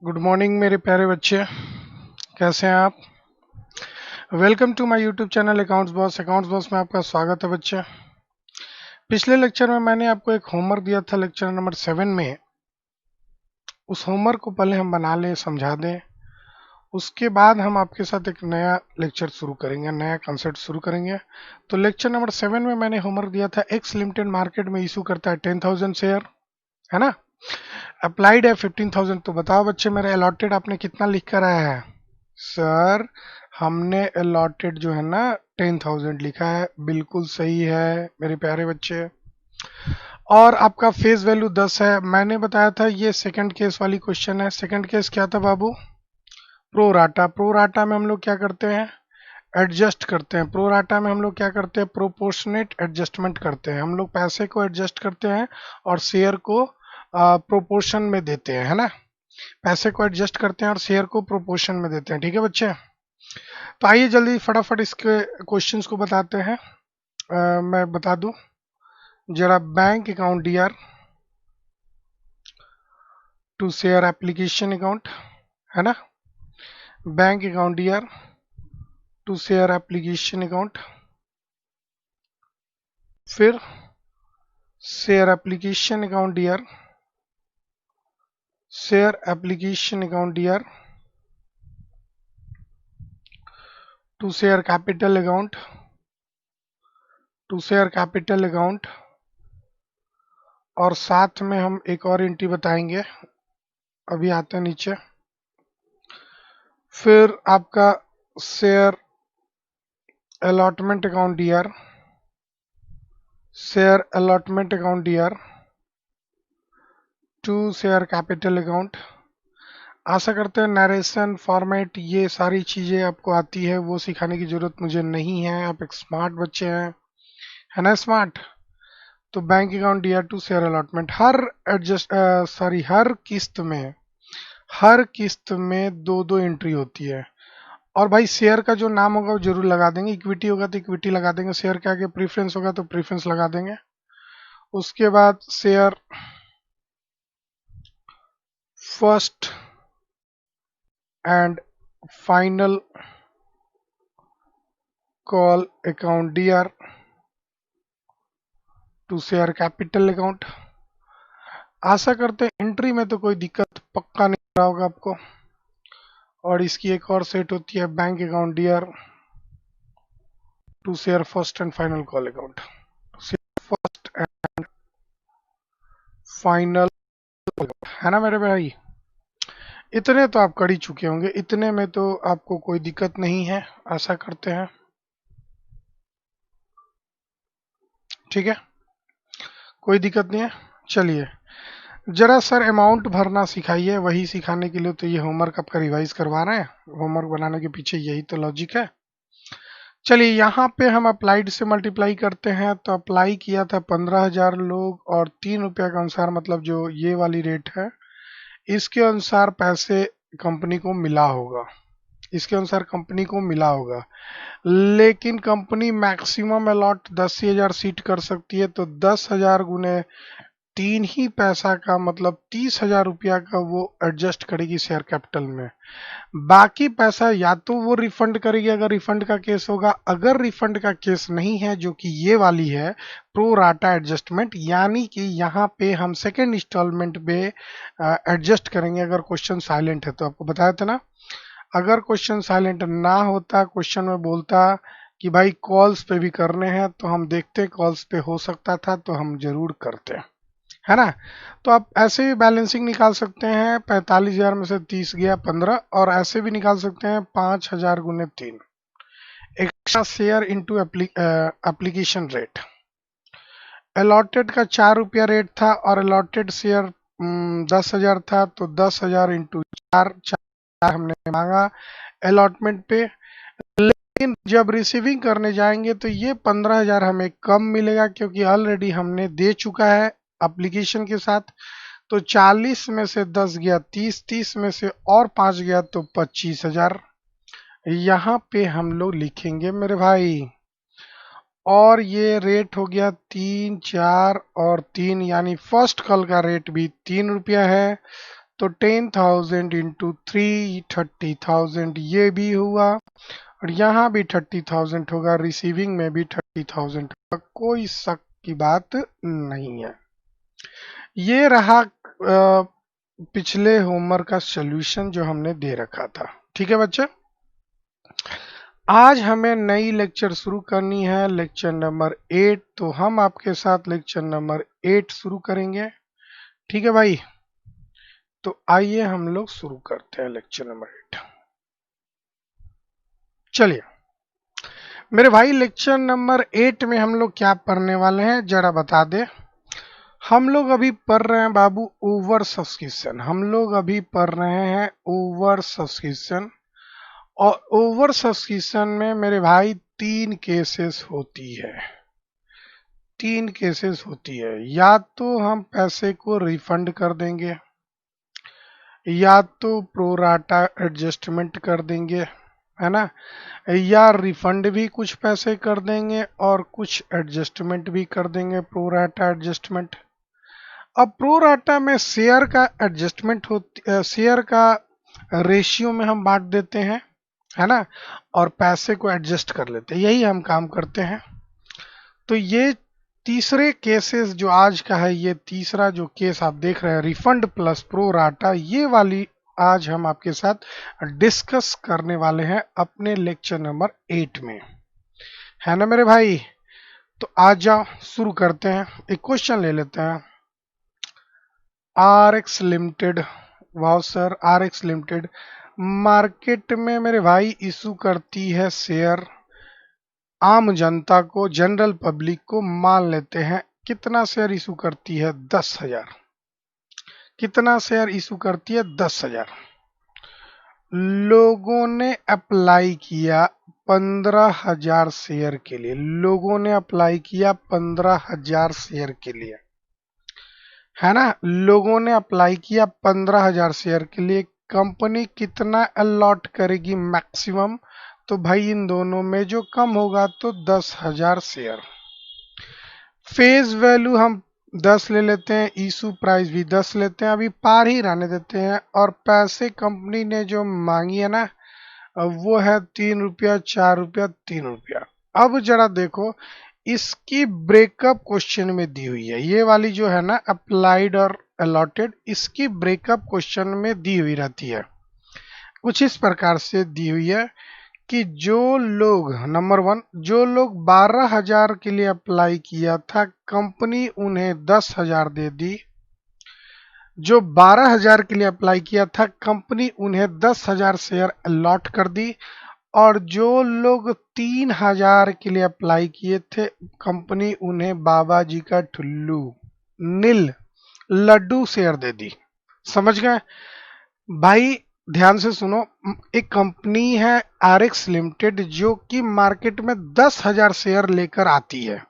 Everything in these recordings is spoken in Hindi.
गुड मॉर्निंग मेरे प्यारे बच्चे। कैसे हैं आप? Welcome to my YouTube channel accounts boss में आपका स्वागत है बच्चे। पिछले लेक्चर में मैंने आपको एक होमवर्क दिया था लेक्चर नंबर 7 में। उस होमवर्क को पहले हम बना लें, समझा दें, उसके बाद हम आपके साथ एक नया लेक्चर शुरू करेंगे, नया कंसेप्ट शुरू करेंगे। तो लेक्चर नंबर 7 में मैंने होमवर्क दिया था एक्स लिमिटेड मार्केट में इशू करता है 10,000 शेयर, है ना। अप्लाइड है 15,000। तो बताओ बच्चे, मेरा अलॉटेड आपने कितना लिख कर आया है? सर, हमने अलॉटेड जो है ना 10,000 लिखा है। बिल्कुल सही है मेरे प्यारे बच्चे। और आपका फेस वैल्यू 10 है। मैंने बताया था ये सेकंड केस वाली क्वेश्चन है। सेकंड केस क्या था बाबू? प्रोराटा। प्रोराटा में हम लोग क्या करते हैं? एडजस्ट करते हैं। प्रोराटा में हम लोग क्या करते हैं? प्रोपोर्शनेट एडजस्टमेंट करते हैं। हम लोग पैसे को एडजस्ट करते हैं और शेयर को प्रोपोर्शन में देते हैं, है ना। पैसे को एडजस्ट करते हैं और शेयर को प्रोपोर्शन में देते हैं। ठीक है बच्चे। तो आइए जल्दी फटाफट इसके क्वेश्चंस को बताते हैं। मैं बता दूं जरा। Bank account DR to share application account, है ना। Bank account DR to share application account, फिर share application account DR, share application account DR to share capital account, to share capital account. और साथ में हम एक और एंट्री बताएंगे, अभी आते हैं नीचे। फिर आपका share allotment account DR, share allotment account DR to share capital account. आशा करते हैं नरेशन फॉर्मेट ये सारी चीजें आपको आती है, वो सिखाने की जरूरत मुझे नहीं है। आप एक स्मार्ट बच्चे हैं, है ना, स्मार्ट। तो bank account DR to share allotment हर किस्त में, हर किस्त में दो दो एंट्री होती है। और भाई शेयर का जो नाम होगा वो जरूर लगा देंगे। इक्विटी होगा तो इक्विटी लगा देंगे, शेयर के आगे प्रीफरेंस होगा तो प्रीफरेंस लगा देंगे। उसके बाद share first and final call account DR to share capital account. आशा करते हैं एंट्री में तो कोई दिक्कत पक्का नहीं रहा होगा आपको। और इसकी एक और सेट होती है bank account DR to share first and final call account, first and final, है ना मेरे भाई। इतने तो आप कर ही चुके होंगे, इतने में तो आपको कोई दिक्कत नहीं है, आशा करते हैं। ठीक है, कोई दिक्कत नहीं है। चलिए जरा सर अमाउंट भरना सिखाइए। वही सिखाने के लिए तो ये होमवर्क आपका रिवाइज करवा रहे हैं। होमवर्क बनाने के पीछे यही तो लॉजिक है। चलिए यहाँ पे हम अप्लाइड से मल्टीप्लाई करते हैं। तो अप्लाई किया था 15,000 लोग और 3 रुपया के अनुसार, मतलब जो ये वाली रेट है इसके अनुसार पैसे कंपनी को मिला होगा, इसके अनुसार कंपनी को मिला होगा। लेकिन कंपनी मैक्सिमम अलॉट 10,000 सीट कर सकती है। तो 10,000 गुने 3 ही पैसा का मतलब 30,000 रुपया का वो एडजस्ट करेगी शेयर कैपिटल में। बाकी पैसा या तो वो रिफंड करेगी अगर रिफंड का केस होगा। अगर रिफंड का केस नहीं है, जो कि ये वाली है प्रो राटा एडजस्टमेंट, यानी कि यहाँ पे हम सेकेंड इंस्टॉलमेंट पे एडजस्ट करेंगे अगर क्वेश्चन साइलेंट है। तो आपको बताया था ना, अगर क्वेश्चन साइलेंट ना होता, क्वेश्चन में बोलता कि भाई कॉल्स पे भी करने हैं, तो हम देखते कॉल्स पे हो सकता था तो हम जरूर करते, है ना। तो आप ऐसे भी बैलेंसिंग निकाल सकते हैं। 45,000 में से 30 गया 15, और ऐसे भी निकाल सकते हैं 5,000 गुने 3 extra share into application rate. Allotted का 4 रुपया रेट था और अलॉटेड शेयर 10,000 था। तो 10,000 इंटू 4 हमने मांगा अलॉटमेंट पे। लेकिन जब रिसीविंग करने जाएंगे तो ये 15,000 हमें कम मिलेगा, क्योंकि ऑलरेडी हमने दे चुका है एप्लीकेशन के साथ। तो 40 में से 10 गया 30, 30 में से और 5 गया तो 25,000 यहाँ पे हम लोग लिखेंगे मेरे भाई। और ये रेट हो गया 3, 4 और 3, यानी फर्स्ट कॉल का रेट भी 3 रुपया है। तो 10,000 इंटू 3 30,000 ये भी हुआ, और यहाँ भी 30,000 होगा, रिसीविंग में भी 30,000 होगा, कोई शक की बात नहीं है। ये रहा पिछले होमवर्क का सॉल्यूशन जो हमने दे रखा था। ठीक है बच्चे, आज हमें नई लेक्चर शुरू करनी है, लेक्चर नंबर 8। तो हम आपके साथ लेक्चर नंबर 8 शुरू करेंगे। ठीक है भाई, तो आइए हम लोग शुरू करते हैं लेक्चर नंबर 8। चलिए मेरे भाई, लेक्चर नंबर 8 में हम लोग क्या पढ़ने वाले हैं जरा बता दे। हम लोग अभी पढ़ रहे हैं बाबू ओवर सब्सक्रिप्शन। हम लोग अभी पढ़ रहे हैं ओवर सब्सक्रिप्शन। और ओवर सब्सक्रिप्शन में मेरे भाई 3 केसेस होती है। 3 केसेस होती है, या तो हम पैसे को रिफंड कर देंगे, या तो प्रोराटा एडजस्टमेंट कर देंगे, है ना, या रिफंड भी कुछ पैसे कर देंगे और कुछ एडजस्टमेंट भी कर देंगे, प्रोराटा एडजस्टमेंट। अब प्रोराटा में शेयर का एडजस्टमेंट होती, शेयर का रेशियो में हम बांट देते हैं, है ना, और पैसे को एडजस्ट कर लेते हैं, यही हम काम करते हैं। तो ये तीसरे केसेस जो आज का है, ये तीसरा जो केस आप देख रहे हैं रिफंड प्लस प्रोराटा, ये वाली आज हम आपके साथ डिस्कस करने वाले हैं अपने लेक्चर नंबर 8 में, है ना मेरे भाई। तो आज जाओ शुरू करते हैं। एक क्वेश्चन ले लेते हैं। RX limited, wow sir, RX limited market में मेरे भाई इशू करती है शेयर, आम जनता को, जनरल पब्लिक को, मान लेते हैं कितना शेयर इशू करती है, 10,000। कितना शेयर इशू करती है, 10,000। लोगों ने अप्लाई किया 15,000 शेयर के लिए। लोगों ने अप्लाई किया 15,000 शेयर के लिए, है ना। लोगों ने अप्लाई किया 15,000 शेयर के लिए। कंपनी कितना अलॉट करेगी मैक्सिमम, तो भाई इन दोनों में जो कम होगा तो 10,000 शेयर। फेस वैल्यू हम 10 ले लेते हैं, इशू प्राइस भी 10 लेते हैं, अभी पार ही रहने देते हैं। और पैसे कंपनी ने जो मांगी है ना, वो है 3 रुपया, 4 रुपया, 3 रुपया। अब जरा देखो, इसकी ब्रेकअप क्वेश्चन में दी हुई है, ये वाली जो है ना अप्लाइड और अलॉटेड, इसकी ब्रेकअप क्वेश्चन में दी हुई रहती है। कुछ इस प्रकार से दी हुई है कि जो लोग, नंबर 1, जो लोग 12,000 के लिए अप्लाई किया था, कंपनी उन्हें 10,000 दे दी। जो 12,000 के लिए अप्लाई किया था, कंपनी उन्हें 10,000 शेयर अलॉट कर दी। और जो लोग 3,000 के लिए अप्लाई किए थे, कंपनी उन्हें बाबा जी का ठुल्लू, नील, लड्डू शेयर दे दी। समझ गए भाई, ध्यान से सुनो। एक कंपनी है RX लिमिटेड, जो कि मार्केट में 10,000 शेयर लेकर आती है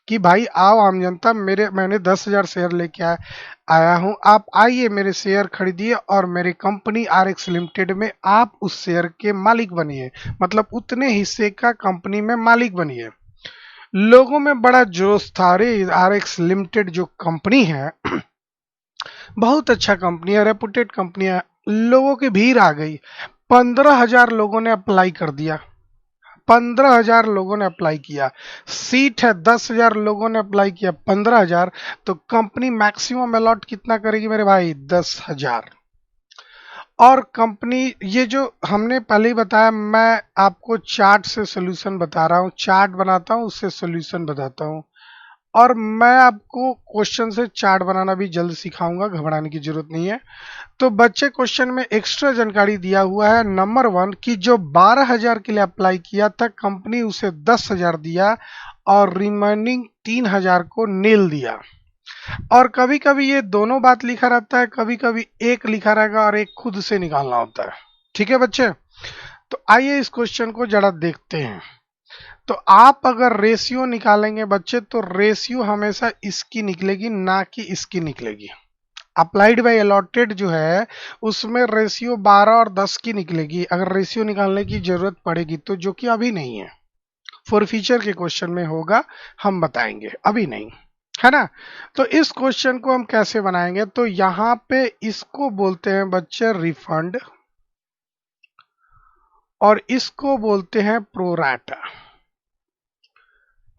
कि भाई आओ आम जनता, मैंने 10,000 शेयर लेके आया हूं, आप आइए मेरे शेयर खरीदिए और मेरी कंपनी RX लिमिटेड में आप उस शेयर के मालिक बनिए, मतलब उतने हिस्से का कंपनी में मालिक बनिए। लोगों में बड़ा जोश था, अरे RX लिमिटेड जो कंपनी है बहुत अच्छा कंपनी है, रेपुटेड कंपनी है। लोगों की भीड़ आ गई, 15,000 लोगों ने अप्लाई कर दिया। 15,000 लोगों ने अप्लाई किया, सीट है 10,000 लोगों ने अप्लाई किया 15,000, तो कंपनी मैक्सिमम अलॉट कितना करेगी मेरे भाई, 10,000। और कंपनी, ये जो हमने पहले ही बताया, मैं आपको चार्ट से सोल्यूशन बता रहा हूँ, चार्ट बनाता हूँ उससे सोल्यूशन बताता हूँ। और मैं आपको क्वेश्चन से चार्ट बनाना भी जल्द सिखाऊंगा, घबराने की जरूरत नहीं है। तो बच्चे क्वेश्चन में एक्स्ट्रा जानकारी दिया हुआ है। नंबर 1 कि जो 12,000 के लिए अप्लाई किया था, कंपनी उसे 10,000 दिया और रिमेनिंग 3,000 को नील दिया। और कभी कभी ये दोनों बात लिखा रहता है, कभी कभी एक लिखा रहेगा और एक खुद से निकालना होता है। ठीक है बच्चे, तो आइए इस क्वेश्चन को जरा देखते हैं। तो आप अगर रेशियो निकालेंगे बच्चे, तो रेशियो हमेशा इसकी निकलेगी, ना कि इसकी निकलेगी। अप्लाइड बाय अलॉटेड जो है उसमें रेशियो 12 और 10 की निकलेगी अगर रेशियो निकालने की जरूरत पड़ेगी तो, जो कि अभी नहीं है, फॉर फ्यूचर के क्वेश्चन में होगा, हम बताएंगे, अभी नहीं। है ना। तो इस क्वेश्चन को हम कैसे बनाएंगे, तो यहाँ पे इसको बोलते हैं बच्चे रिफंड और इसको बोलते हैं प्रोराटा।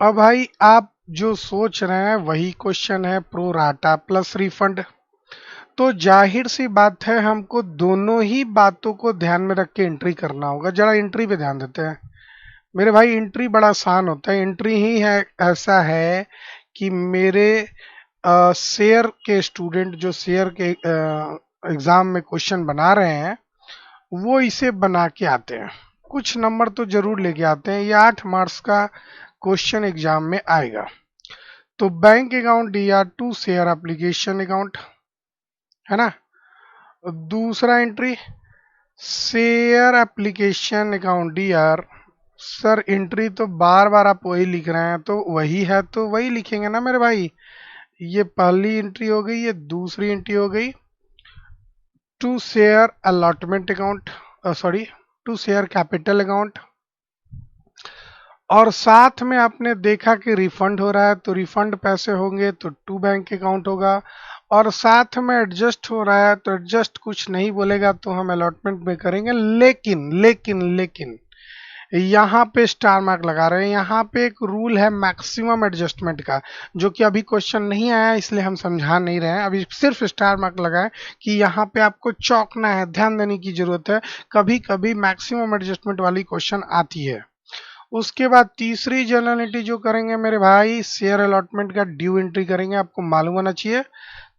अब भाई आप जो सोच रहे हैं वही क्वेश्चन है, प्रोराटा प्लस रिफंड। तो जाहिर सी बात है हमको दोनों ही बातों को ध्यान में रख के एंट्री करना होगा। जरा एंट्री पे ध्यान देते हैं मेरे भाई। एंट्री बड़ा आसान होता है। एंट्री ही है ऐसा है कि मेरे शेयर के स्टूडेंट जो शेयर के एग्जाम में क्वेश्चन बना रहे हैं वो इसे बना के आते हैं, कुछ नंबर तो जरूर लेके आते हैं। ये 8 मार्क्स का क्वेश्चन एग्जाम में आएगा। तो bank account DR to share application account, है ना। दूसरा entry share application account DR. Sir entry तो बार बार आप वही लिख रहे हैं, तो वही है तो वही लिखेंगे ना मेरे भाई। ये पहली एंट्री हो गई, ये दूसरी एंट्री हो गई। To share allotment account, sorry to share capital account. और साथ में आपने देखा कि रिफंड हो रहा है, तो रिफंड पैसे होंगे तो टू बैंक अकाउंट होगा। और साथ में एडजस्ट हो रहा है तो एडजस्ट कुछ नहीं बोलेगा तो हम अलॉटमेंट में करेंगे। लेकिन लेकिन लेकिन यहाँ पे स्टार मार्क लगा रहे हैं। यहाँ पे एक रूल है मैक्सिमम एडजस्टमेंट का, जो कि अभी क्वेश्चन नहीं आया इसलिए हम समझा नहीं रहे हैं, अभी सिर्फ स्टार मार्क लगाए कि यहाँ पे आपको चौंकना है, ध्यान देने की जरूरत है। कभी कभी मैक्सिमम एडजस्टमेंट वाली क्वेश्चन आती है। उसके बाद तीसरी जनरल एंट्री जो करेंगे मेरे भाई, शेयर अलॉटमेंट का ड्यू एंट्री करेंगे, आपको मालूम होना चाहिए।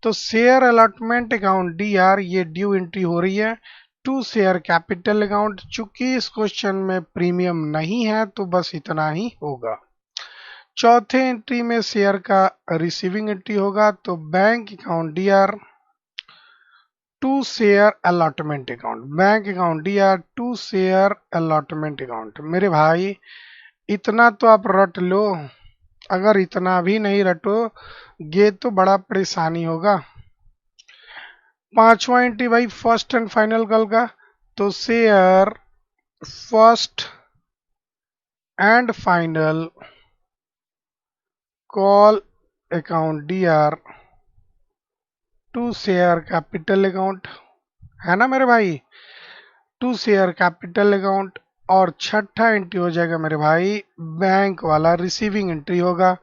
तो share allotment account D are ये ड्यू एंट्री हो रही है टू शेयर कैपिटल अकाउंट। चूंकि इस क्वेश्चन में प्रीमियम नहीं है तो बस इतना ही होगा। चौथे एंट्री में शेयर का रिसीविंग एंट्री होगा, तो bank account D R to share allotment account, bank account D R to share allotment account. मेरे भाई इतना तो आप रट लो, अगर इतना भी नहीं रटोगे तो बड़ा परेशानी होगा। पांचवा एंट्री भाई फर्स्ट एंड फाइनल कॉल का, तो share first and final call account D R to share capital account, है ना मेरे भाई, टू शेयर कैपिटल अकाउंट। और छठा एंट्री हो जाएगा मेरे भाई बैंक वाला, रिसीविंग एंट्री होगा।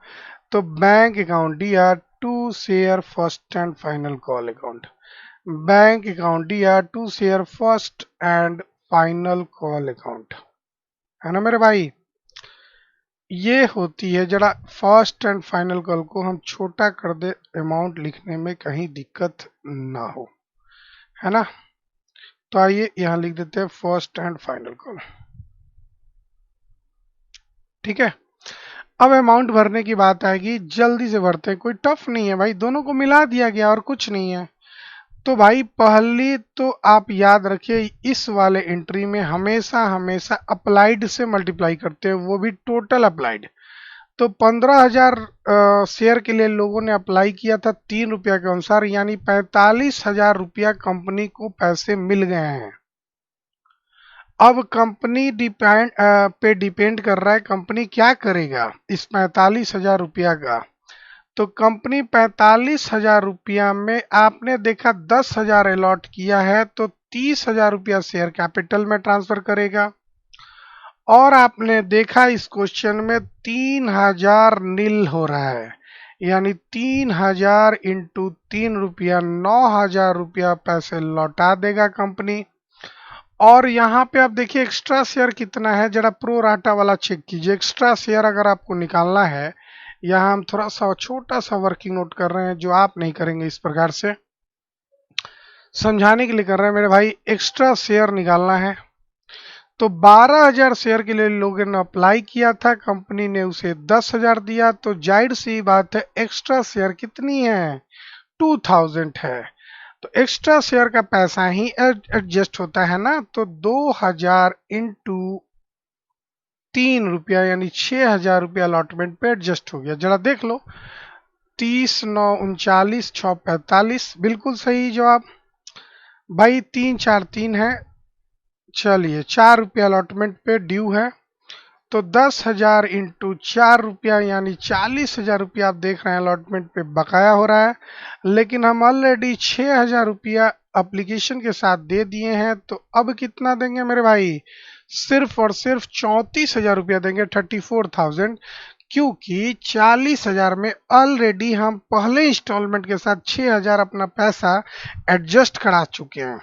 तो bank account D R to share first and final call account, bank account D R to share first and final call account, है ना मेरे भाई। ये होती है, जरा फर्स्ट एंड फाइनल कॉल को हम छोटा कर दे अमाउंट लिखने में कहीं दिक्कत ना हो, है ना। तो आइए यहाँ लिख देते हैं फर्स्ट एंड फाइनल कॉल, ठीक है। अब अमाउंट भरने की बात आएगी, जल्दी से भरते हैं, कोई टफ नहीं है भाई, दोनों को मिला दिया गया और कुछ नहीं है। तो भाई पहली तो आप याद रखिए, इस वाले एंट्री में हमेशा हमेशा अप्लाइड से मल्टीप्लाई करते हैं, वो भी टोटल अप्लाइड। तो 15,000 शेयर के लिए लोगों ने अप्लाई किया था 3 रुपया के अनुसार, यानी 45,000 रुपया कंपनी को पैसे मिल गए हैं। अब कंपनी डिपेंड कर रहा है कंपनी क्या करेगा इस 45,000 रुपया का। तो कंपनी 45,000 रुपया में आपने देखा 10,000 अलॉट किया है, तो 30,000 रुपया शेयर कैपिटल में ट्रांसफर करेगा। और आपने देखा इस क्वेश्चन में 3,000 नील हो रहा है, यानी 3,000 इंटू 3 रुपया 9,000 रुपया पैसे लौटा देगा कंपनी। और यहाँ पे आप देखिए एक्स्ट्रा शेयर कितना है, जरा प्रो राटा वाला चेक कीजिए। एक्स्ट्रा शेयर अगर आपको निकालना है, यहाँ हम थोड़ा सा छोटा सा वर्किंग नोट कर रहे हैं जो आप नहीं करेंगे, इस प्रकार से समझाने के लिए कर रहे हैं मेरे भाई। एक्स्ट्रा शेयर निकालना है तो 12,000 शेयर के लिए लोगों ने अप्लाई किया था, कंपनी ने उसे 10,000 दिया, तो जाहिर सी बात है एक्स्ट्रा शेयर कितनी है, 2,000 है। तो एक्स्ट्रा शेयर का पैसा ही एडजस्ट होता है ना, तो 2,000 इंटू 3 रुपया यानी 6,000 रुपया अलॉटमेंट पे एडजस्ट हो गया। जरा देख लो, 30 9 39 6 45, बिल्कुल सही जवाब भाई। 3 4 3 है, चलिए 4 रुपया अलॉटमेंट पे ड्यू है। तो 10,000 इंटू 4 रुपया यानी 40,000 रुपया आप देख रहे हैं अलॉटमेंट पे बकाया हो रहा है। लेकिन हम ऑलरेडी 6,000 रुपया एप्लीकेशन के साथ दे दिए हैं, तो अब कितना देंगे मेरे भाई? सिर्फ और सिर्फ 34,000 रुपया देंगे, 34,000, क्योंकि 40,000 में ऑलरेडी हम पहले इंस्टॉलमेंट के साथ 6,000 अपना पैसा एडजस्ट करा चुके हैं,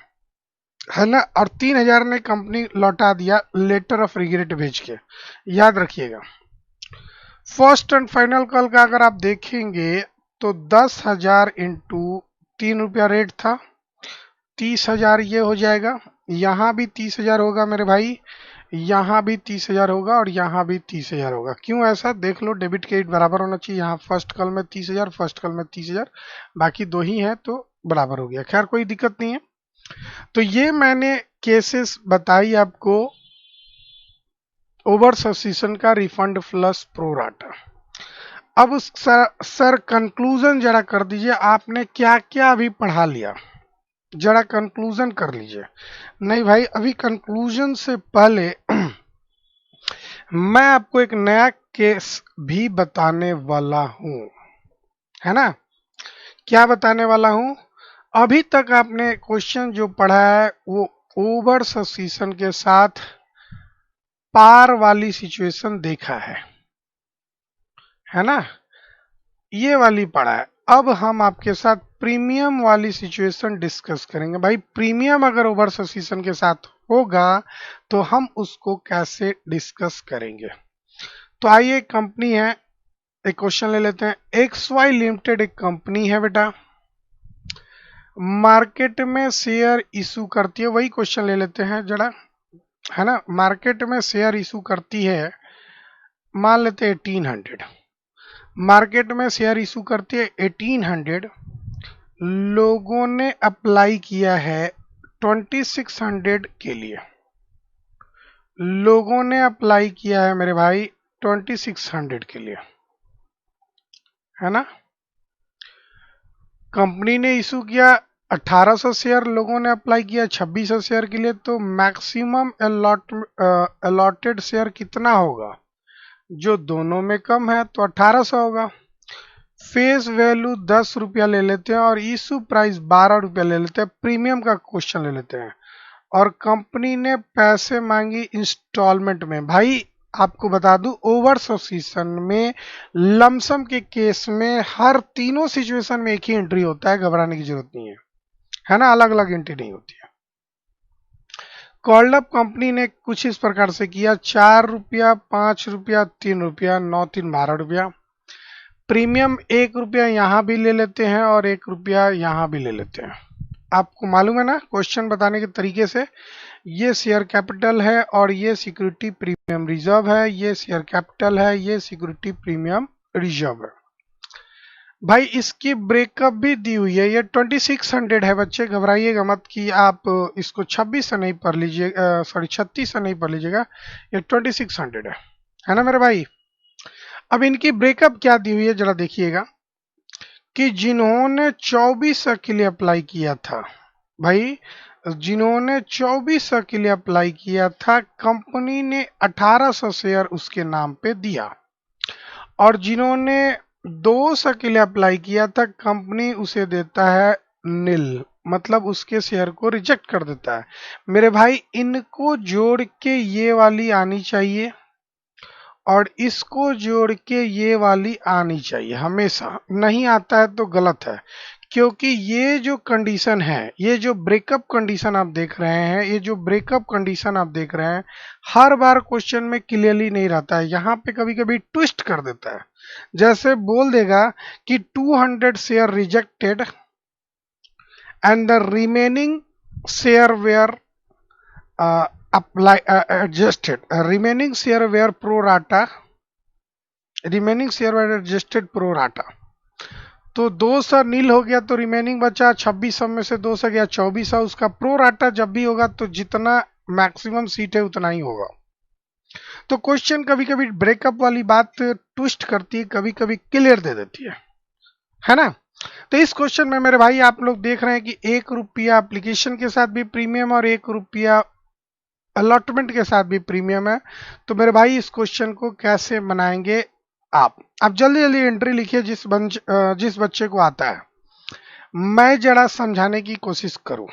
है ना। और 3,000 ने कंपनी लौटा दिया लेटर ऑफ रिग्रेट भेज के, याद रखिएगा। फर्स्ट एंड फाइनल कॉल का अगर आप देखेंगे तो 10,000 इंटू 3 रुपया रेट था, 30,000 ये हो जाएगा। यहाँ भी 30,000 होगा मेरे भाई, यहाँ भी 30,000 होगा और यहाँ भी 30,000 होगा। क्यों ऐसा देख लो, डेबिट क्रेडिट बराबर होना चाहिए। यहाँ फर्स्ट कॉल में 30,000, फर्स्ट कॉल में 30,000, बाकी दो ही हैं तो बराबर हो गया। खैर कोई दिक्कत नहीं है। तो ये मैंने केसेस बताई आपको ओवर सब्सिशन का, रिफंड प्लस प्रोराटा। अब सर कंक्लूजन जरा कर दीजिए, आपने क्या क्या अभी पढ़ा लिया, जरा कंक्लूजन कर लीजिए। नहीं भाई, अभी कंक्लूजन से पहले मैं आपको एक नया केस भी बताने वाला हूं, है ना। क्या बताने वाला हूं? अभी तक आपने क्वेश्चन जो पढ़ा है वो ओवर सब्सिशन के साथ पार वाली सिचुएशन देखा है ना, ये वाली पढ़ा है। अब हम आपके साथ प्रीमियम वाली सिचुएशन डिस्कस करेंगे। भाई प्रीमियम अगर ओवर सब्सिशन के साथ होगा तो हम उसको कैसे डिस्कस करेंगे। तो आइए, कंपनी है, एक क्वेश्चन ले लेते हैं। XY लिमिटेड एक कंपनी है बेटा, मार्केट में शेयर इशू करती है, वही क्वेश्चन ले लेते हैं जरा, है ना। मार्केट में शेयर इशू करती है, मान लेते हैं 1800, मार्केट में शेयर इशू करती है 1800, लोगों ने अप्लाई किया है 2600 के लिए, लोगों ने अप्लाई किया है मेरे भाई 2600 के लिए, है ना। कंपनी ने इशू किया 1800 शेयर, लोगों ने अप्लाई किया 2600 शेयर के लिए, तो मैक्सिमम अलॉटेड शेयर कितना होगा? जो दोनों में कम है तो 1800 होगा। फेस वैल्यू 10 रुपया ले लेते हैं और इशू प्राइस 12 रुपया ले लेते हैं। प्रीमियम का क्वेश्चन ले लेते हैं और कंपनी ने पैसे मांगी इंस्टॉलमेंट में। भाई आपको बता दूं, ओवर सब्सिशन में लमसम के केस में हर तीनों सिचुएशन में एक ही एंट्री होता है, घबराने की जरूरत नहीं है ना, अलग अलग एंट्री नहीं होती है। कॉल्ड अप कंपनी ने कुछ इस प्रकार से किया, 4 रुपया, 5 रुपया, 3 रुपया, 9 3 12 रुपया। प्रीमियम 1 रुपया यहाँ भी ले लेते हैं और 1 रुपया यहाँ भी ले लेते हैं। आपको मालूम है ना क्वेश्चन बताने के तरीके से, ये शेयर कैपिटल है और ये सिक्योरिटी प्रीमियम रिजर्व है, ये शेयर कैपिटल है, ये सिक्योरिटी प्रीमियम रिजर्व है। भाई इसकी ब्रेकअप भी दी हुई है, ये 2600 है। बच्चे घबराइएगा मत कि आप इसको 26 से नहीं पढ़ लीजिएगा, सॉरी 36 से नहीं पढ़ लीजिएगा, ये 2600 है ना मेरे भाई। अब इनकी ब्रेकअप क्या दी हुई है जरा देखिएगा, कि जिन्होंने 2400 के लिए अप्लाई किया था, भाई जिन्होंने 2400 के लिए अप्लाई किया था, कंपनी ने 1800 शेयर उसके नाम पे दिया, और जिन्होंने 200 के लिए अप्लाई किया था, कंपनी उसे देता है नील, मतलब उसके शेयर को रिजेक्ट कर देता है। मेरे भाई इनको जोड़ के ये वाली आनी चाहिए और इसको जोड़ के ये वाली आनी चाहिए, हमेशा नहीं आता है तो गलत है। क्योंकि ये जो कंडीशन है, ये जो ब्रेकअप कंडीशन आप देख रहे हैं, ये जो ब्रेकअप कंडीशन आप देख रहे हैं, हर बार क्वेश्चन में क्लियरली नहीं रहता है, यहाँ पे कभी कभी ट्विस्ट कर देता है। जैसे बोल देगा कि 200 share rejected and the remaining share were apply adjusted, remaining share were pro rata, remaining share were adjusted pro rata। तो 200 नील हो गया तो रिमेनिंग बचा 2600 में से 200 गया 2400, उसका प्रो राटा जब भी होगा तो जितना मैक्सिमम सीट है उतना ही होगा। तो क्वेश्चन कभी कभी ब्रेकअप वाली बात ट्विस्ट करती है, कभी कभी क्लियर दे देती है ना। तो इस क्वेश्चन में मेरे भाई आप लोग देख रहे हैं कि 1 रुपया एप्लीकेशन के साथ भी प्रीमियम और 1 रुपया अलॉटमेंट के साथ भी प्रीमियम है। तो मेरे भाई इस क्वेश्चन को कैसे बनाएंगे आप जल्दी जल्दी एंट्री लिखिए जिस बच्चे को आता है। मैं जरा समझाने की कोशिश करूं,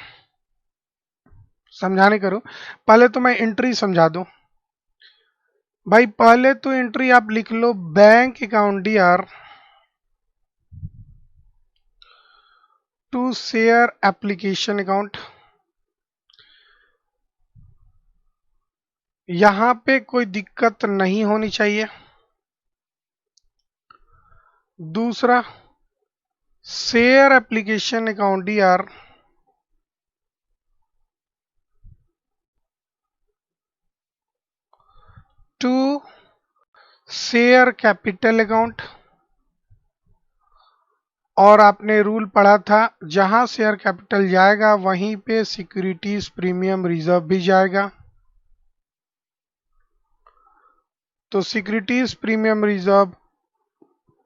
पहले तो मैं एंट्री समझा दूं। भाई पहले तो एंट्री आप लिख लो, bank account dear to share application account. यहां पे कोई दिक्कत नहीं होनी चाहिए। दूसरा, share application account dear to share capital account. और आपने रूल पढ़ा था, जहां शेयर कैपिटल जाएगा वहीं पे सिक्योरिटीज प्रीमियम रिजर्व भी जाएगा। तो सिक्योरिटीज प्रीमियम रिजर्व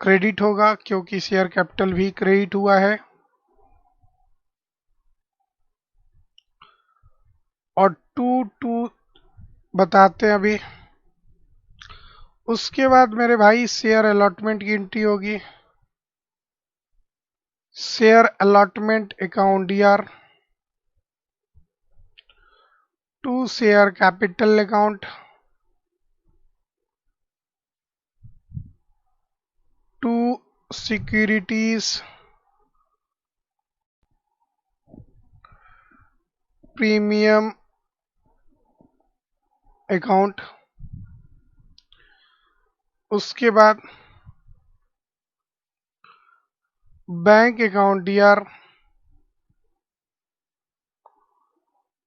क्रेडिट होगा क्योंकि शेयर कैपिटल भी क्रेडिट हुआ है। और टू टू बताते हैं अभी। उसके बाद मेरे भाई शेयर अलॉटमेंट की एंट्री होगी, share allotment account DR to share capital account to securities premium account. उसके बाद bank account DR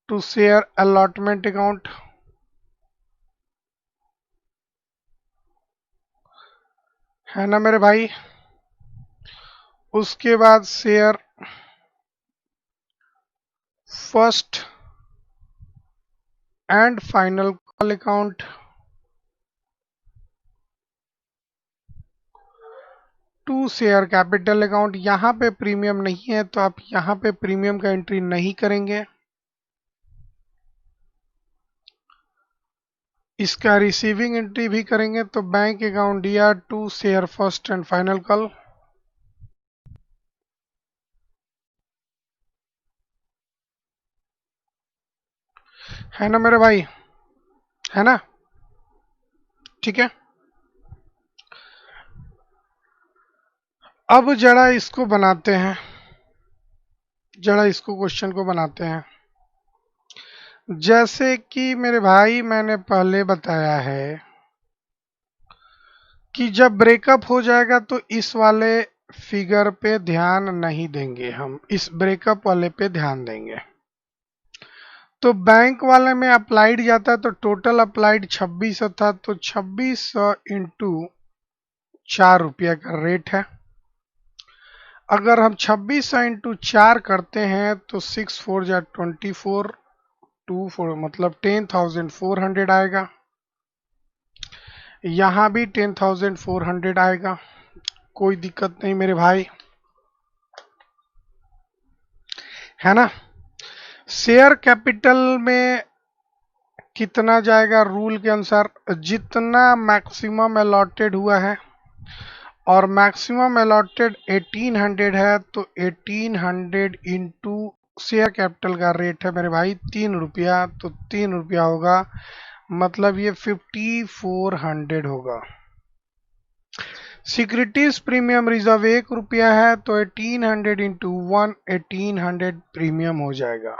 to share allotment account. है ना मेरे भाई। उसके बाद share first and final call account to share capital account. यहां पे प्रीमियम नहीं है तो आप यहां पे प्रीमियम का एंट्री नहीं करेंगे। इसका रिसीविंग एंट्री भी करेंगे तो bank account DR to share first and final call. है ना मेरे भाई, है ना, ठीक है। अब जरा इसको बनाते हैं, जरा इसको क्वेश्चन को बनाते हैं। जैसे कि मेरे भाई मैंने पहले बताया है कि जब ब्रेकअप हो जाएगा तो इस वाले फिगर पे ध्यान नहीं देंगे, हम इस ब्रेकअप वाले पे ध्यान देंगे। तो बैंक वाले में अप्लाइड जाता है तो टोटल अप्लाइड 2600 था, तो 2600 इंटू 4 रुपया का रेट है। अगर हम 2600 इंटू 4 करते हैं तो 6 4 जा 24 2 4 मतलब 10,400 आएगा। यहां भी 10,400 आएगा, कोई दिक्कत नहीं मेरे भाई, है ना। शेयर कैपिटल में कितना जाएगा, रूल के अनुसार जितना मैक्सिमम अलॉटेड हुआ है, और मैक्सिमम अलॉटेड 1800 है तो 1800 इंटू शेयर कैपिटल का रेट है मेरे भाई 3 रुपया, तो 3 रुपया होगा, मतलब ये 5400 होगा। सिक्योरिटीज प्रीमियम रिजर्व 1 रुपया है तो 1800 इंटू 1 1800 प्रीमियम हो जाएगा।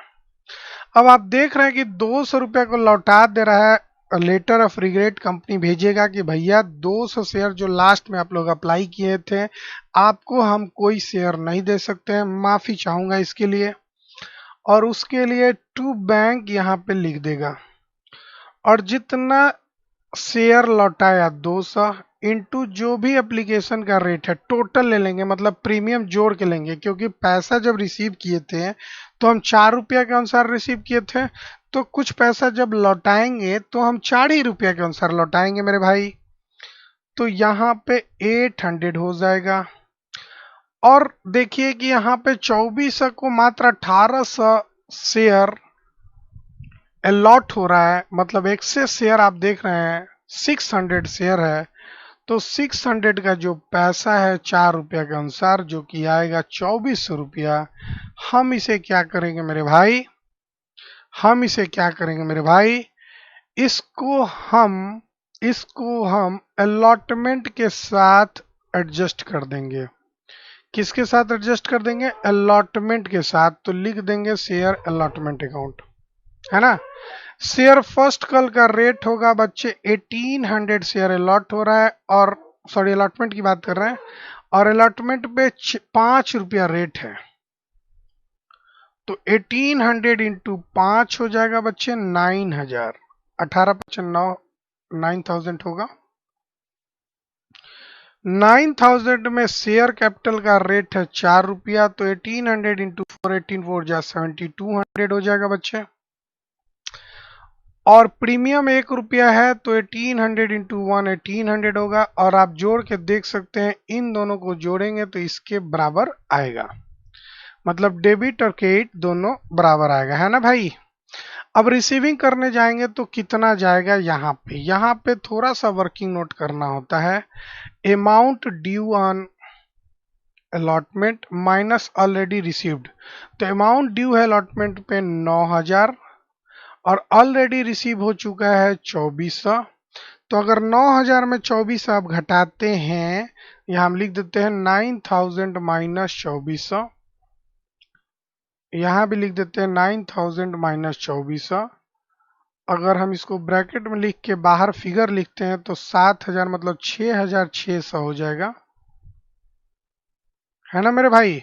अब आप देख रहे हैं कि 200 रुपया को लौटा दे रहा है, लेटर ऑफ रिग्रेट कंपनी भेजेगा कि भैया 200 शेयर जो लास्ट में आप लोग अप्लाई किए थे आपको हम कोई शेयर नहीं दे सकते हैं, माफी चाहूंगा इसके लिए। और उसके लिए टू बैंक यहाँ पे लिख देगा, और जितना शेयर लौटाया 200 इंटू जो भी एप्लीकेशन का रेट है टोटल ले लेंगे, मतलब प्रीमियम जोड़ के लेंगे, क्योंकि पैसा जब रिसीव किए थे तो हम 4 रुपया के अनुसार रिसीव किए थे, तो कुछ पैसा जब लौटाएंगे तो हम 4 ही रुपया के अनुसार लौटाएंगे मेरे भाई। तो यहाँ पे 800 हो जाएगा। और देखिए कि यहाँ पे 2400 को मात्र 1800 शेयर अलॉट हो रहा है, मतलब एक्सेस शेयर आप देख रहे हैं 600 शेयर है, तो 600 का जो पैसा है 4 रुपया के अनुसार जो कि आएगा 2400 रुपया, हम इसे क्या करेंगे मेरे भाई, हम इसे क्या करेंगे मेरे भाई, इसको हम इसको हम अलॉटमेंट के साथ एडजस्ट कर देंगे। किसके साथ एडजस्ट कर देंगे, अलॉटमेंट के साथ। तो लिख देंगे शेयर अलॉटमेंट अकाउंट, है ना। शेयर फर्स्ट कॉल का रेट होगा बच्चे 1800 शेयर अलॉट हो रहा है, और सॉरी अलॉटमेंट की बात कर रहे हैं, और अलॉटमेंट पे 5 रुपया रेट है, तो 1800 इंटू 5 हो जाएगा बच्चे 9000, 18×5 9000 होगा। 9000 में शेयर कैपिटल का रेट है 4 रुपया, तो 1800 इंटू 4 18 4 जा 7200 हो जाएगा बच्चे। और प्रीमियम 1 रुपया है, तो 1800 इंटू 1 1800 होगा, और आप जोड़ के देख सकते हैं इन दोनों को जोड़ेंगे तो इसके बराबर आएगा, मतलब डेबिट और क्रेडिट दोनों बराबर आएगा, है ना भाई। अब रिसीविंग करने जाएंगे तो कितना जाएगा, यहाँ पे थोड़ा सा वर्किंग नोट करना होता है। Amount due on allotment minus already received, तो अमाउंट ड्यू है अलॉटमेंट पे 9000 और ऑलरेडी रिसीव हो चुका है 2400। तो अगर 9000 में 2400 आप घटाते हैं, यहाँ हम लिख देते हैं 9000 माइनस 2400, यहाँ भी लिख देते हैं 9000 माइनस 2400। अगर हम इसको ब्रैकेट में लिख के बाहर फिगर लिखते हैं तो 7000 मतलब 6600 हो जाएगा, है ना मेरे भाई।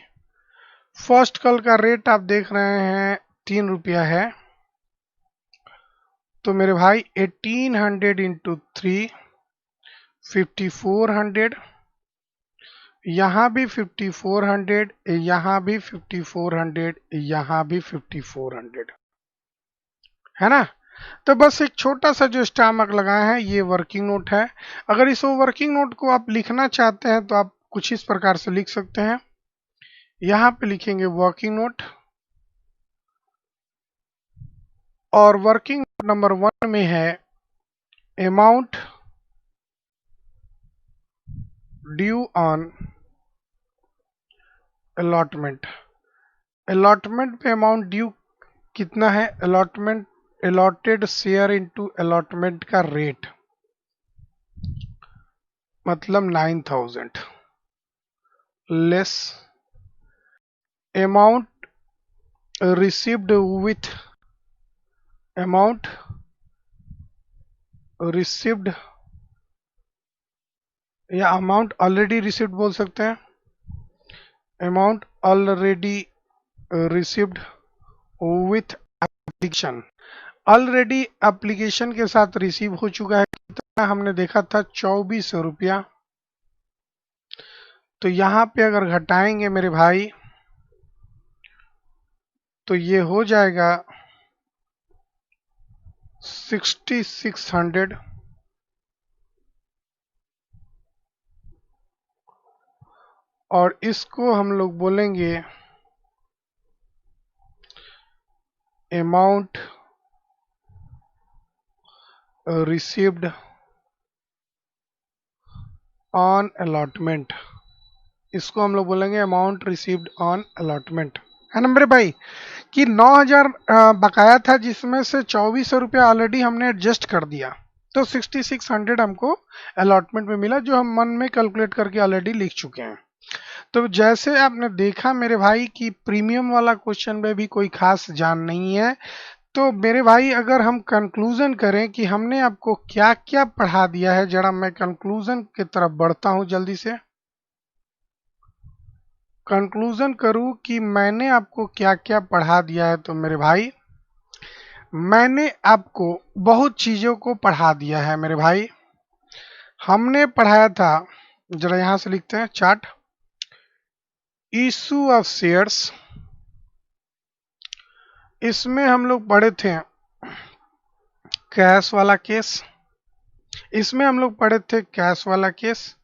फर्स्ट कॉल का रेट आप देख रहे हैं 3 रुपया है, तो मेरे भाई 1800 इंटू 3 5400, यहाँ भी 5400, यहाँ भी 5400, यहाँ भी 5400, है ना। तो बस एक छोटा सा जो स्टार मार्क लगाए हैं ये वर्किंग नोट है। अगर इस वर्किंग नोट को आप लिखना चाहते हैं तो आप कुछ इस प्रकार से लिख सकते हैं। यहाँ पे लिखेंगे वर्किंग नोट, और वर्किंग नोट नंबर 1 में है amount due on allotment. Allotment पे अमाउंट ड्यू कितना है, allotment allotted share into allotment का रेट, मतलब 9000 less amount received with amount received, या अमाउंट ऑलरेडी रिसीव्ड बोल सकते हैं, amount already received with application. Already application के साथ रिसीव हो चुका है, कितना हमने देखा था 2400 रुपया। तो यहाँ पे अगर घटाएंगे मेरे भाई तो ये हो जाएगा 6600, और इसको हम लोग बोलेंगे अमाउंट रिसीव्ड ऑन अलॉटमेंट, इसको हम लोग बोलेंगे अमाउंट रिसीव्ड ऑन अलॉटमेंट, है ना मेरे भाई। कि 9000 बकाया था जिसमें से 2400 रुपया ऑलरेडी हमने एडजस्ट कर दिया, तो 6600 हमको अलॉटमेंट में मिला, जो हम मन में कैलकुलेट करके ऑलरेडी लिख चुके हैं। तो जैसे आपने देखा मेरे भाई कि प्रीमियम वाला क्वेश्चन में भी कोई खास जान नहीं है। तो मेरे भाई अगर हम कंक्लूजन करें कि हमने आपको क्या क्या पढ़ा दिया है, जरा मैं कंक्लूजन की तरफ बढ़ता हूं जल्दी से। कंक्लूजन करूं कि मैंने आपको क्या क्या पढ़ा दिया है, तो मेरे भाई मैंने आपको बहुत चीज़ों को पढ़ा दिया है मेरे भाई। हमने पढ़ाया था, जरा यहाँ से लिखते हैं चार्ट, इशू ऑफ शेयर्स, इसमें हम लोग पढ़े थे कैश वाला केस, इसमें हम लोग पढ़े थे कैश वाला केस,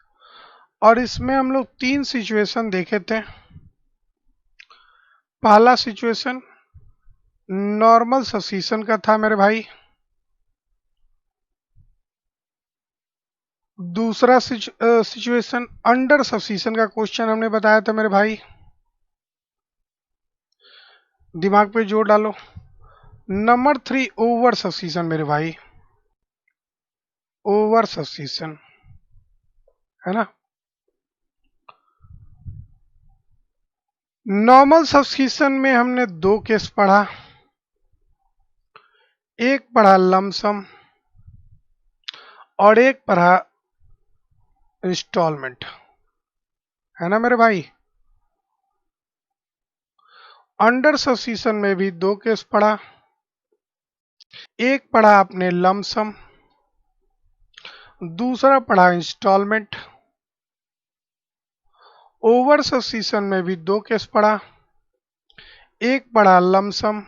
और इसमें हम लोग 3 सिचुएशन देखे थे। पहला सिचुएशन नॉर्मल सब्सिशन का था मेरे भाई। दूसरा सिचुएशन अंडर सब्सिशन का क्वेश्चन हमने बताया था मेरे भाई, दिमाग पे जोर डालो। नंबर 3 ओवर सब्सिशन मेरे भाई, ओवर सब्सिशन, है ना। नॉर्मल सब्सिशन में हमने दो केस पढ़ा, एक पढ़ा लमसम और एक पढ़ा इंस्टॉलमेंट, है ना मेरे भाई। अंडर सब्सिशन में भी दो केस पढ़ा, एक पढ़ा आपने लमसम, दूसरा पढ़ा इंस्टॉलमेंट। ओवर सब्सिशन में भी दो केस पढ़ा, एक पढ़ा लमसम,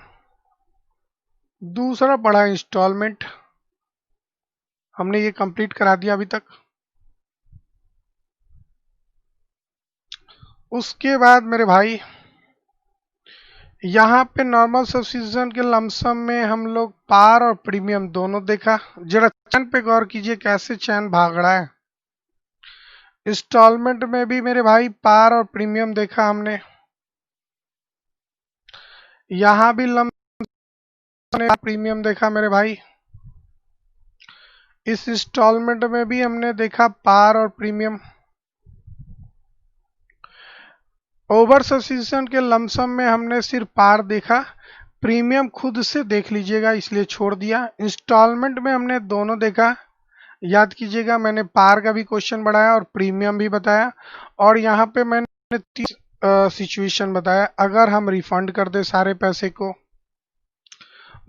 दूसरा पढ़ा इंस्टॉलमेंट। हमने ये कंप्लीट करा दिया अभी तक। उसके बाद मेरे भाई यहाँ पे नॉर्मल सब्सिशन के लमसम में हम लोग पार और प्रीमियम दोनों देखा। जरा चैन पे गौर कीजिए कैसे चैन भाग रहा है। इंस्टॉलमेंट में भी मेरे भाई पार और प्रीमियम देखा हमने, यहाँ भी लमसम ने प्रीमियम देखा मेरे भाई। इस इंस्टॉलमेंट में भी हमने देखा पार और प्रीमियम। ओवर सब्सिशन के लमसम में हमने सिर्फ पार देखा, प्रीमियम खुद से देख लीजिएगा इसलिए छोड़ दिया। इंस्टॉलमेंट में हमने दोनों देखा, याद कीजिएगा मैंने पार का भी क्वेश्चन बढ़ाया और प्रीमियम भी बताया। और यहाँ पे मैंने 30 सिचुएशन बताया, अगर हम रिफंड कर दे सारे पैसे को,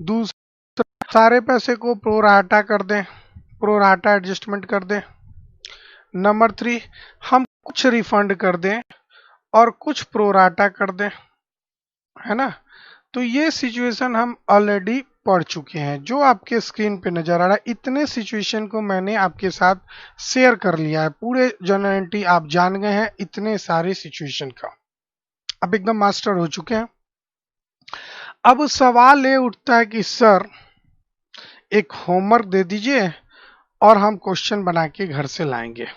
दूसरा सारे पैसे को प्रोराटा कर दें, प्रोराटा एडजस्टमेंट कर दें। नंबर 3 हम कुछ रिफंड कर दें और कुछ प्रोराटा कर दें, है ना। तो ये सिचुएशन हम ऑलरेडी पढ़ चुके हैं, जो आपके स्क्रीन पे नजर आ रहा है। इतने सिचुएशन को मैंने आपके साथ शेयर कर लिया है, पूरे जनरलिटी आप जान गए हैं इतने सारे सिचुएशन का, अब एकदम मास्टर हो चुके हैं। अब सवाल ये उठता है कि सर एक होमवर्क दे दीजिए और हम क्वेश्चन बना के घर से लाएंगे।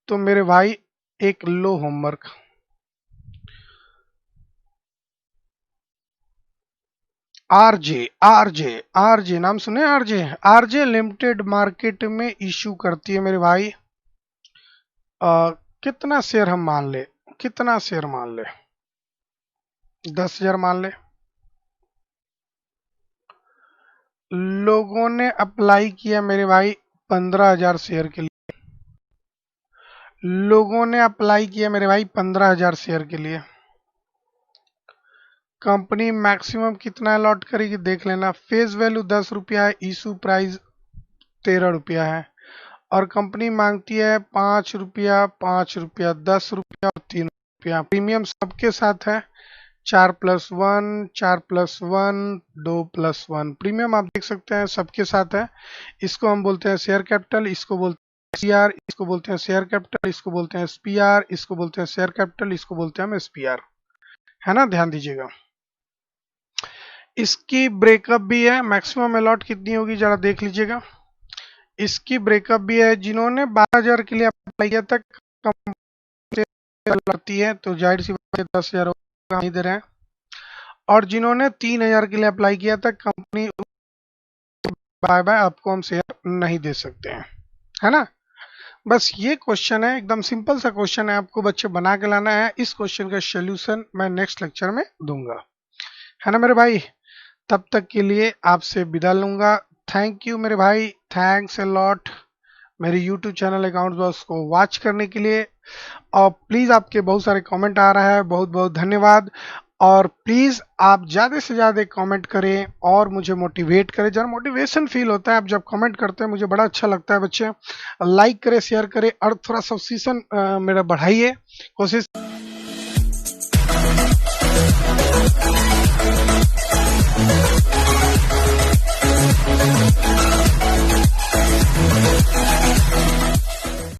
तो मेरे भाई एक लो होमवर्क, आरजे आरजे आरजे नाम सुने, आरजे आरजे लिमिटेड मार्केट में इशू करती है मेरे भाई। कितना शेयर हम मान ले, कितना शेयर मान ले, 10,000 मान ले। लोगों ने अप्लाई किया मेरे भाई 15,000 शेयर के लिए, लोगों ने अप्लाई किया मेरे भाई 15,000 शेयर के लिए। कंपनी मैक्सिमम कितना अलॉट करेगी देख लेना। फेस वैल्यू 10 रुपया है, इशू प्राइस 13 रुपया है, और कंपनी मांगती है 5 रुपया, 5 रुपया, 10 रुपया और 3 रुपया। प्रीमियम सबके साथ है, 4+1, 4+1, 2+1 प्रीमियम आप देख सकते हैं सबके साथ है। इसको हम बोलते हैं शेयर कैपिटल, इसको बोलते हैं सीआर, इसको बोलते हैं शेयर कैपिटल, इसको बोलते हैं एसपीआर, इसको बोलते हैं शेयर कैपिटल, इसको बोलते हैं हम एसपीआर, है ना। ध्यान दीजिएगा, इसकी ब्रेकअप भी है, मैक्सिमम अलॉट कितनी होगी जरा देख लीजिएगा। इसकी ब्रेकअप भी है, जिन्होंने 12,000 के लिए अप्लाई किया था कंपनी है तो जाहिर सी बात है 10,000 नहीं दे रहे हैं, और जिन्होंने 3,000 के लिए अप्लाई किया था कंपनी बाय बाय, आपको हम शेयर नहीं दे सकते हैं, है ना। बस ये क्वेश्चन है, एकदम सिंपल सा क्वेश्चन है, आपको बच्चे बना के लाना है। इस क्वेश्चन का सोल्यूशन मैं नेक्स्ट लेक्चर में दूंगा, है ना मेरे भाई। तब तक के लिए आपसे विदा लूंगा। थैंक यू मेरे भाई, थैंक्स अ लॉट मेरे YouTube चैनल अकाउंट बॉक्स को वॉच करने के लिए। और प्लीज़ आपके बहुत सारे कमेंट आ रहा है, बहुत बहुत धन्यवाद। और प्लीज़ आप ज़्यादा से ज़्यादा कमेंट करें और मुझे मोटिवेट करें, जरा मोटिवेशन फील होता है आप जब कमेंट करते हैं, मुझे बड़ा अच्छा लगता है बच्चे। लाइक करें, शेयर करें और थोड़ा सब्सक्रिप्शन मेरा बढ़ाइए, कोशिश